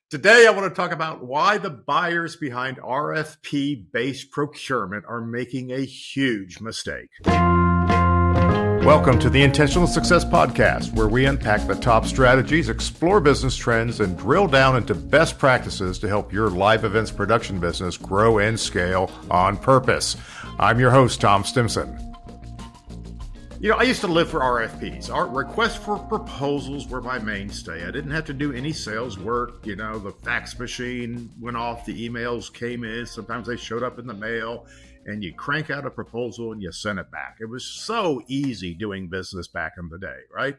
Today, I want to talk about why the buyers behind RFP-based procurement are making a huge mistake. Welcome to the Intentional Success Podcast, where we unpack the top strategies, explore business trends, and drill down into best practices to help your live events production business grow and scale on purpose. I'm your host, Tom Stimson. I used to live for RFPs. Our requests for proposals were my mainstay. I didn't have to do any sales work. The fax machine went off, the emails came in. Sometimes they showed up in the mail, and you crank out a proposal and you send it back. It was so easy doing business back in the day, right?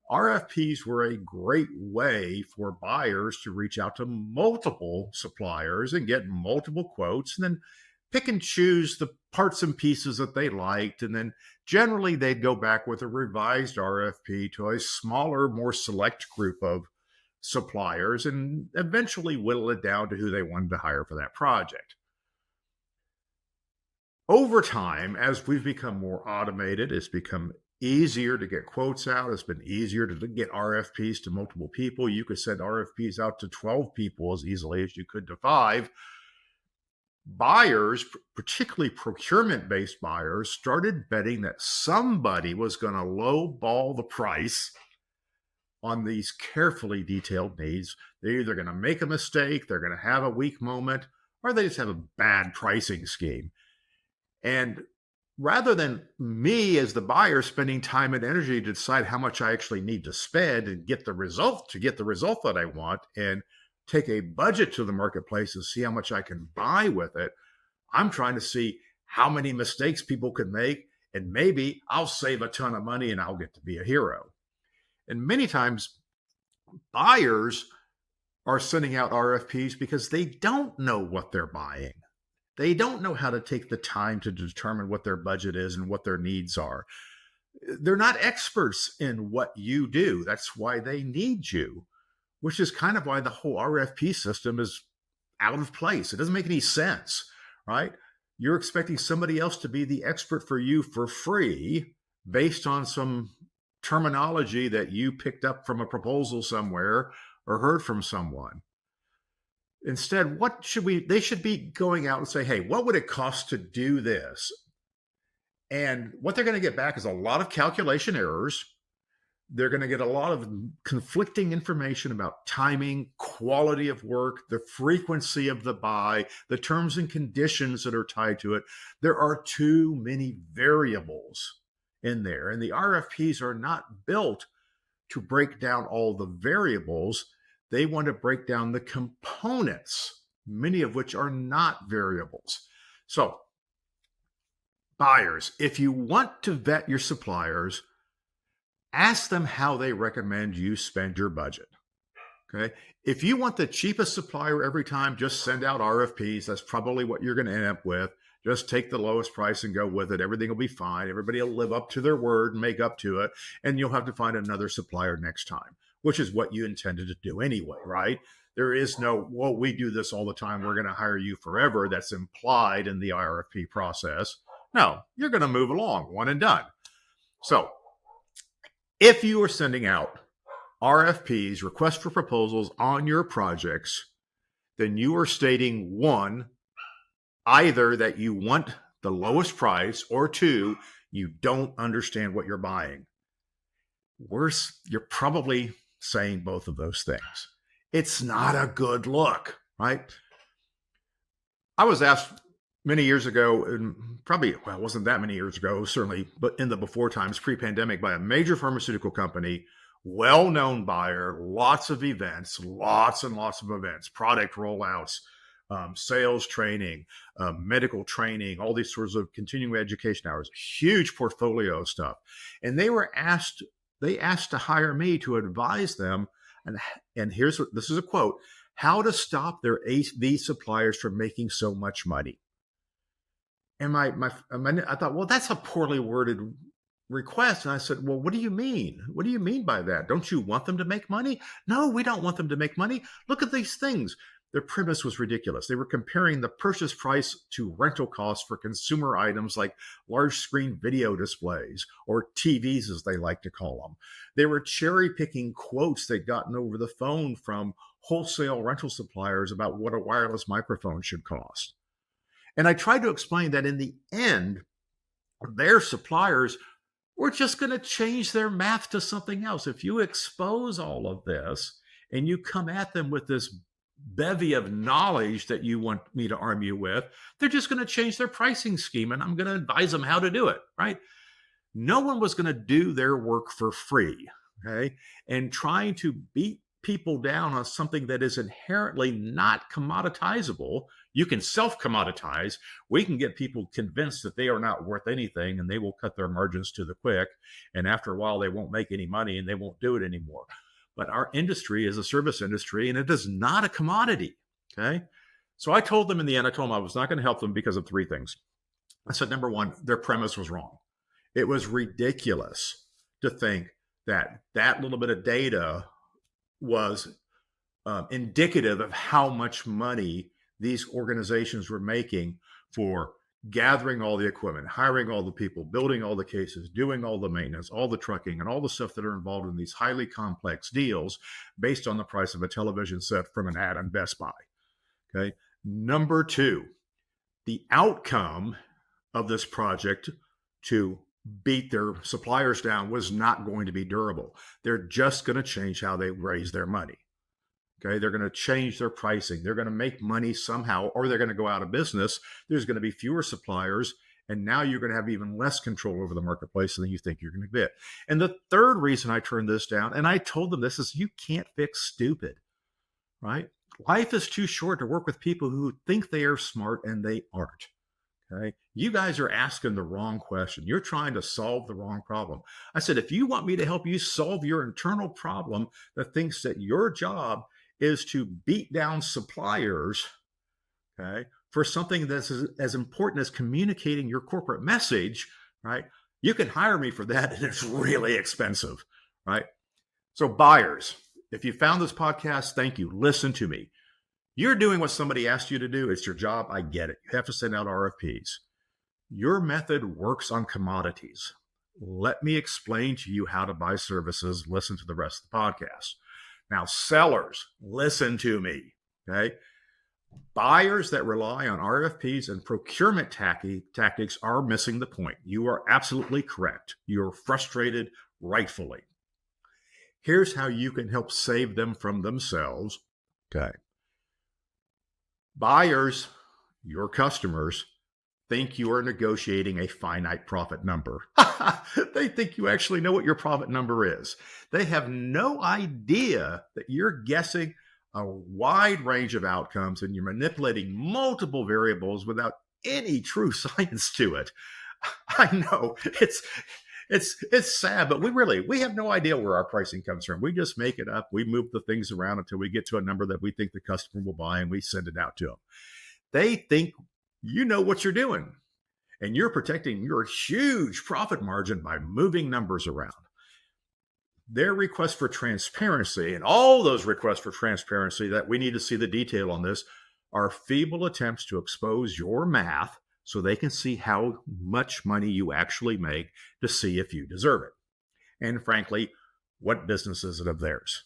RFPs were a great way for buyers to reach out to multiple suppliers and get multiple quotes, and then pick and choose the parts and pieces that they liked. And then generally they'd go back with a revised RFP to a smaller, more select group of suppliers and eventually whittle it down to who they wanted to hire for that project. Over time, as we've become more automated, it's become easier to get quotes out. It's been easier to get RFPs to multiple people. You could send RFPs out to 12 people as easily as you could to 5. Buyers, particularly procurement-based buyers, started betting that somebody was going to lowball the price on these carefully detailed needs. They're either going to make a mistake, they're going to have a weak moment, or they just have a bad pricing scheme. And rather than me as the buyer spending time and energy to decide how much I actually need to spend and get the result that I want, and take a budget to the marketplace and see how much I can buy with it, I'm trying to see how many mistakes people could make, and maybe I'll save a ton of money and I'll get to be a hero. And many times buyers are sending out RFPs because they don't know what they're buying. They don't know how to take the time to determine what their budget is and what their needs are. They're not experts in what you do. That's why they need you, which is kind of why the whole RFP system is out of place. It doesn't make any sense, right? You're expecting somebody else to be the expert for you for free based on some terminology that you picked up from a proposal somewhere or heard from someone. Instead, they should be going out and say, hey, what would it cost to do this? And what they're going to get back is a lot of calculation errors. They're going to get a lot of conflicting information about timing, quality of work, the frequency of the buy, the terms and conditions that are tied to it. There are too many variables in there, and the RFPs are not built to break down all the variables. They want to break down the components, many of which are not variables. So, buyers, if you want to vet your suppliers, ask them how they recommend you spend your budget. Okay. If you want the cheapest supplier every time, just send out RFPs. That's probably what you're going to end up with. Just take the lowest price and go with it. Everything will be fine. Everybody will live up to their word and make up to it. And you'll have to find another supplier next time, which is what you intended to do anyway, right? There is no, well, we do this all the time, we're going to hire you forever. That's implied in the RFP process. No, you're going to move along, one and done. So if you are sending out RFPs, requests for proposals on your projects, then you are stating, one, either that you want the lowest price, or two, you don't understand what you're buying. Worse, you're probably saying both of those things. It's not a good look, right? I was asked many years ago, and it wasn't that many years ago, certainly, but in the before times, pre-pandemic, by a major pharmaceutical company, well-known buyer, lots of events, lots and lots of events, product rollouts, sales training, medical training, all these sorts of continuing education hours, huge portfolio of stuff. And they asked to hire me to advise them, and this is a quote, how to stop these suppliers from making so much money. And I thought, well, that's a poorly worded request. And I said, well, what do you mean? What do you mean by that? Don't you want them to make money? No, we don't want them to make money. Look at these things. Their premise was ridiculous. They were comparing the purchase price to rental costs for consumer items like large screen video displays, or TVs as they like to call them. They were cherry picking quotes they'd gotten over the phone from wholesale rental suppliers about what a wireless microphone should cost. And I tried to explain that in the end, their suppliers were just going to change their math to something else. If you expose all of this and you come at them with this bevy of knowledge that you want me to arm you with, they're just going to change their pricing scheme, and I'm going to advise them how to do it, right? No one was going to do their work for free, okay? And trying to beat people down on something that is inherently not commoditizable. You can self-commoditize. We can get people convinced that they are not worth anything, and they will cut their margins to the quick. And after a while, they won't make any money and they won't do it anymore. But our industry is a service industry, and it is not a commodity, okay? So I told them in the end, I told them I was not going to help them because of three things. I said, number one, their premise was wrong. It was ridiculous to think that that little bit of data was indicative of how much money these organizations were making for gathering all the equipment, hiring all the people, building all the cases, doing all the maintenance, all the trucking, and all the stuff that are involved in these highly complex deals based on the price of a television set from an ad on Best Buy. Okay. Number two, the outcome of this project to beat their suppliers down was not going to be durable. They're just going to change how they raise their money. Okay, they're going to change their pricing. They're going to make money somehow, or they're going to go out of business. There's going to be fewer suppliers, and now you're going to have even less control over the marketplace than you think you're going to get. And the third reason I turned this down, and I told them this, is you can't fix stupid, right? Life is too short to work with people who think they are smart and they aren't. Okay, you guys are asking the wrong question. You're trying to solve the wrong problem. I said, if you want me to help you solve your internal problem that thinks that your job is to beat down suppliers, okay, for something that's as important as communicating your corporate message, right? You can hire me for that, and it's really expensive, right? So buyers, if you found this podcast, thank you. Listen to me. You're doing what somebody asked you to do. It's your job. I get it. You have to send out RFPs. Your method works on commodities. Let me explain to you how to buy services. Listen to the rest of the podcast. Now, sellers, listen to me, okay? Buyers that rely on RFPs and procurement tactics are missing the point. You are absolutely correct. You're frustrated, rightfully. Here's how you can help save them from themselves, okay? Buyers, your customers, think you are negotiating a finite profit number. They think you actually know what your profit number is. They have no idea that you're guessing a wide range of outcomes and you're manipulating multiple variables without any true science to it. I know it's sad, but we have no idea where our pricing comes from. We just make it up. We move the things around until we get to a number that we think the customer will buy, and we send it out to them. They think you know what you're doing, and you're protecting your huge profit margin by moving numbers around. Their request for transparency, and all those requests for transparency that we need to see the detail on this, are feeble attempts to expose your math so they can see how much money you actually make to see if you deserve it. And frankly, what business is it of theirs?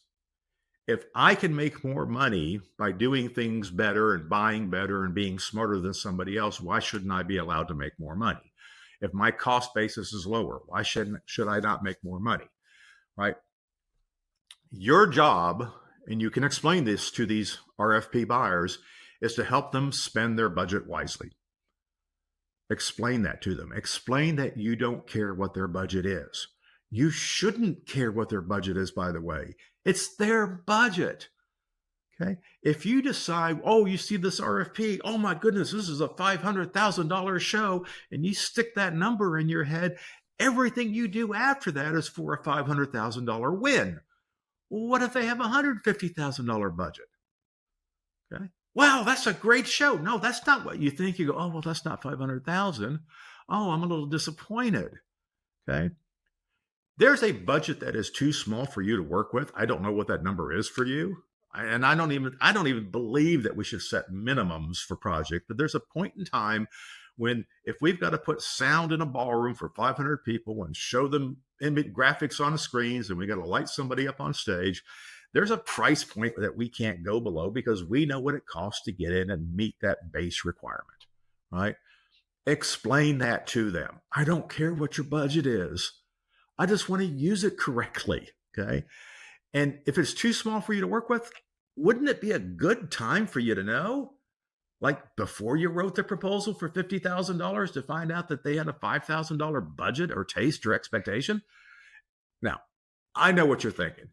If I can make more money by doing things better and buying better and being smarter than somebody else, why shouldn't I be allowed to make more money? If my cost basis is lower, why should I not make more money, right? Your job, and you can explain this to these RFP buyers, is to help them spend their budget wisely. Explain that to them. Explain that you don't care what their budget is. You shouldn't care what their budget is, by the way. It's their budget. Okay. If you decide, oh, you see this RFP, oh my goodness, this is a $500,000 show, and you stick that number in your head, everything you do after that is for a $500,000 win. What if they have a $150,000 budget? Okay. Wow, that's a great show. No, that's not what you think. You go, oh, well, that's not 500,000. Oh, I'm a little disappointed. Okay. There's a budget that is too small for you to work with. I don't know what that number is for you. And I don't even believe that we should set minimums for project, but there's a point in time when if we've got to put sound in a ballroom for 500 people and show them graphics on the screens and we got to light somebody up on stage, there's a price point that we can't go below because we know what it costs to get in and meet that base requirement, right? Explain that to them. I don't care what your budget is. I just want to use it correctly, okay? And if it's too small for you to work with, wouldn't it be a good time for you to know? Like before you wrote the proposal for $50,000 to find out that they had a $5,000 budget or taste or expectation? Now, I know what you're thinking.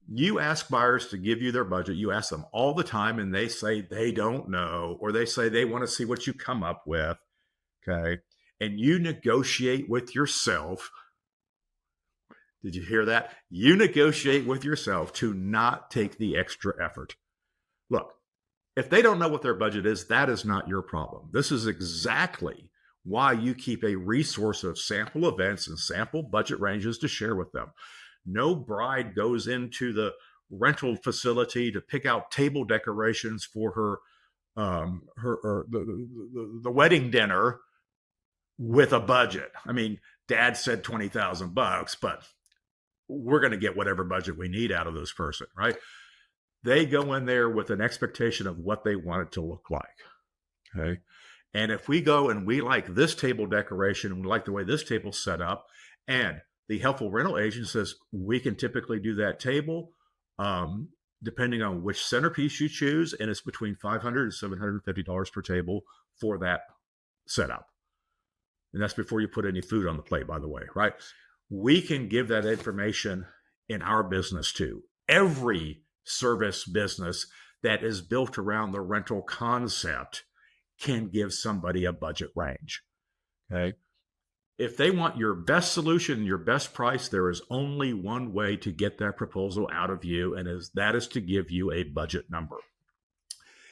You ask buyers to give you their budget. You ask them all the time and they say they don't know, or they say they want to see what you come up with, okay? And you negotiate with yourself. Did you hear that? You negotiate with yourself to not take the extra effort. Look, if they don't know what their budget is, that is not your problem. This is exactly why you keep a resource of sample events and sample budget ranges to share with them. No bride goes into the rental facility to pick out table decorations for the wedding dinner with a budget. I mean, Dad said $20,000, but we're going to get whatever budget we need out of this person, right? They go in there with an expectation of what they want it to look like, okay? And if we go and we like this table decoration and we like the way this table's set up, and the helpful rental agent says we can typically do that table depending on which centerpiece you choose, and it's between $500 and $750 per table for that setup. And that's before you put any food on the plate, by the way, right? We can give that information in our business too. Every service business that is built around the rental concept can give somebody a budget range, okay? If they want your best solution, your best price, there is only one way to get that proposal out of you, and that is to give you a budget number.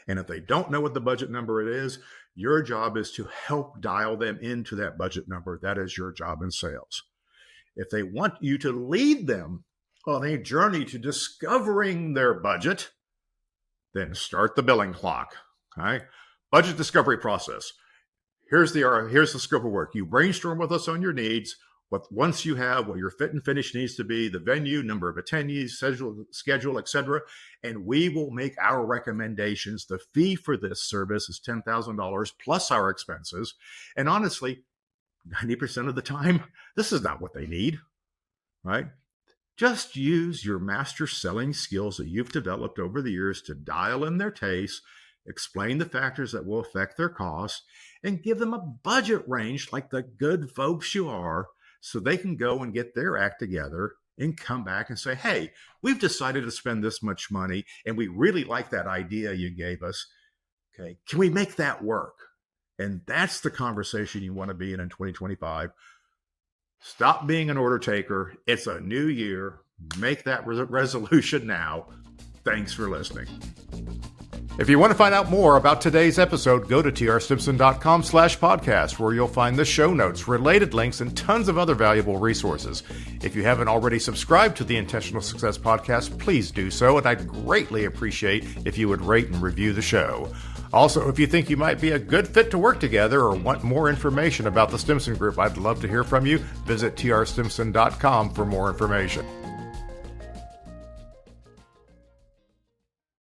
And if they don't know what the budget number it is, your job is to help dial them into that budget number. That is your job in sales. If they want you to lead them on a journey to discovering their budget, then start the billing clock. Okay? Budget discovery process. Here's the scope of work. You brainstorm with us on your needs. Once you have what your fit and finish needs to be, the venue, number of attendees, schedule, etc., and we will make our recommendations. The fee for this service is $10,000 plus our expenses. And honestly, 90% of the time, this is not what they need, right? Just use your master selling skills that you've developed over the years to dial in their taste, explain the factors that will affect their costs, and give them a budget range like the good folks you are, so they can go and get their act together and come back and say, hey, we've decided to spend this much money and we really like that idea you gave us. Okay, can we make that work? And that's the conversation you want to be in 2025. Stop being an order taker. It's a new year. Make that resolution now. Thanks for listening. If you want to find out more about today's episode, go to trstimson.com/podcast, where you'll find the show notes, related links, and tons of other valuable resources. If you haven't already subscribed to the Intentional Success Podcast, please do so, and I'd greatly appreciate if you would rate and review the show. Also, if you think you might be a good fit to work together or want more information about the Stimson Group, I'd love to hear from you. Visit trstimson.com for more information.